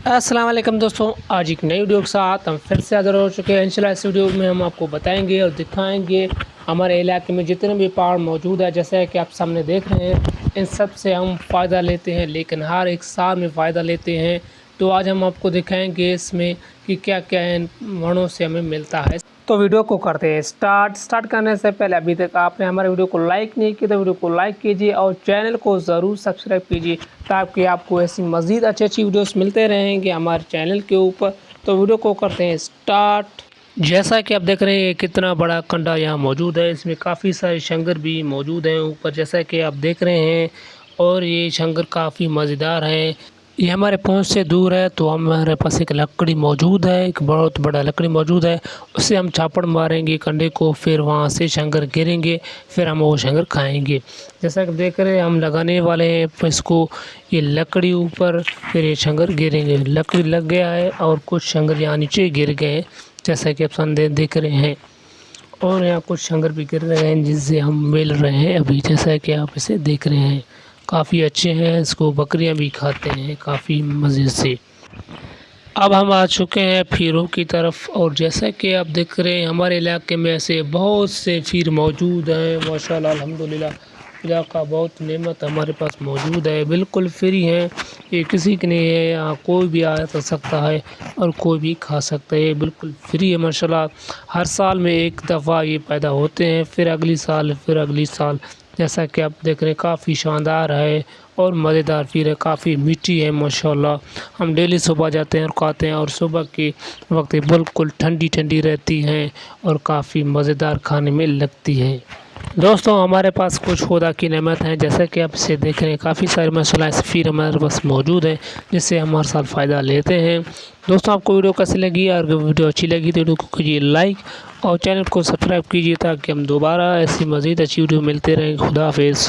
अस्सलाम वालेकुम दोस्तों, आज एक नई वीडियो के साथ हम फिर से हाज़िर हो चुके हैं। इंशाल्लाह इस वीडियो में हम आपको बताएंगे और दिखाएंगे हमारे इलाके में जितने भी पहाड़ मौजूद है, जैसे कि आप सामने देख रहे हैं, इन सब से हम फ़ायदा लेते हैं, लेकिन हर एक साल में फ़ायदा लेते हैं। तो आज हम आपको दिखाएंगे इसमें कि क्या क्या इन वनों से हमें मिलता है। तो वीडियो को करते हैं स्टार्ट करने से पहले अभी तक आपने हमारे वीडियो को लाइक नहीं किया तो वीडियो को लाइक कीजिए और चैनल को ज़रूर सब्सक्राइब कीजिए ताकि आपको ऐसी मज़ीद अच्छी वीडियोस मिलते रहेंगे हमारे चैनल के ऊपर। तो वीडियो को करते हैं स्टार्ट। जैसा कि आप देख रहे हैं कितना बड़ा कंडा यहाँ मौजूद है, इसमें काफ़ी सारे शंकर भी मौजूद हैं ऊपर, जैसा कि आप देख रहे हैं। और ये शंकर काफ़ी मज़ेदार हैं। ये हमारे पहुंच से दूर है तो हमारे पास एक लकड़ी मौजूद है, एक बहुत बड़ा लकड़ी मौजूद है, उससे हम छापड़ मारेंगे कंडे को, फिर वहां से शंकर गिरेंगे, फिर हम वो शंकर खाएंगे। जैसा कि देख रहे हैं हम लगाने वाले हैं इसको, ये लकड़ी ऊपर, फिर ये शंकर गिरेंगे। लकड़ी लग गया है और कुछ शंकर यहाँ नीचे गिर गए हैं, जैसा कि आप सामने देख रहे हैं। और यहाँ कुछ शंकर भी गिर रहे हैं जिससे हम मिल रहे हैं अभी, जैसा कि आप इसे देख रहे हैं। काफ़ी अच्छे हैं, इसको बकरियां भी खाते हैं काफ़ी मज़े से। अब हम आ चुके हैं फीरों की तरफ, और जैसा कि आप देख रहे हैं हमारे इलाके में ऐसे बहुत से फीर मौजूद हैं माशाल्लाह अल्हम्दुलिल्लाह। इलाका बहुत नेमत हमारे पास मौजूद है, बिल्कुल फ्री है, ये किसी की नहीं है, यहाँ कोई भी आ सकता है और कोई भी खा सकता है, बिल्कुल फ्री है माशाल्लाह। हर साल में एक दफ़ा ये पैदा होते हैं, फिर अगली साल, फिर अगली साल। जैसा कि आप देख रहे हैं काफ़ी शानदार है और मज़ेदार फीर है, काफ़ी मीठी है माशाल्लाह। हम डेली सुबह जाते हैं और खाते हैं, और सुबह के वक्त बिल्कुल ठंडी ठंडी रहती हैं और काफ़ी मज़ेदार खाने में लगती है। दोस्तों हमारे पास कुछ खुदा की नेमत हैं, जैसा कि आप इसे देख रहे हैं, काफ़ी सारे माशाल्लाह फीर हमारे पास मौजूद है जिससे हम हर साल फ़ायदा लेते हैं। दोस्तों आपको वीडियो कैसी लगी, अगर वीडियो अच्छी लगी तो वीडियो को कीजिए लाइक और चैनल को सब्सक्राइब कीजिए ताकि हम दोबारा ऐसी मज़ीद अच्छी वीडियो मिलते रहें। खुदा हाफिज़।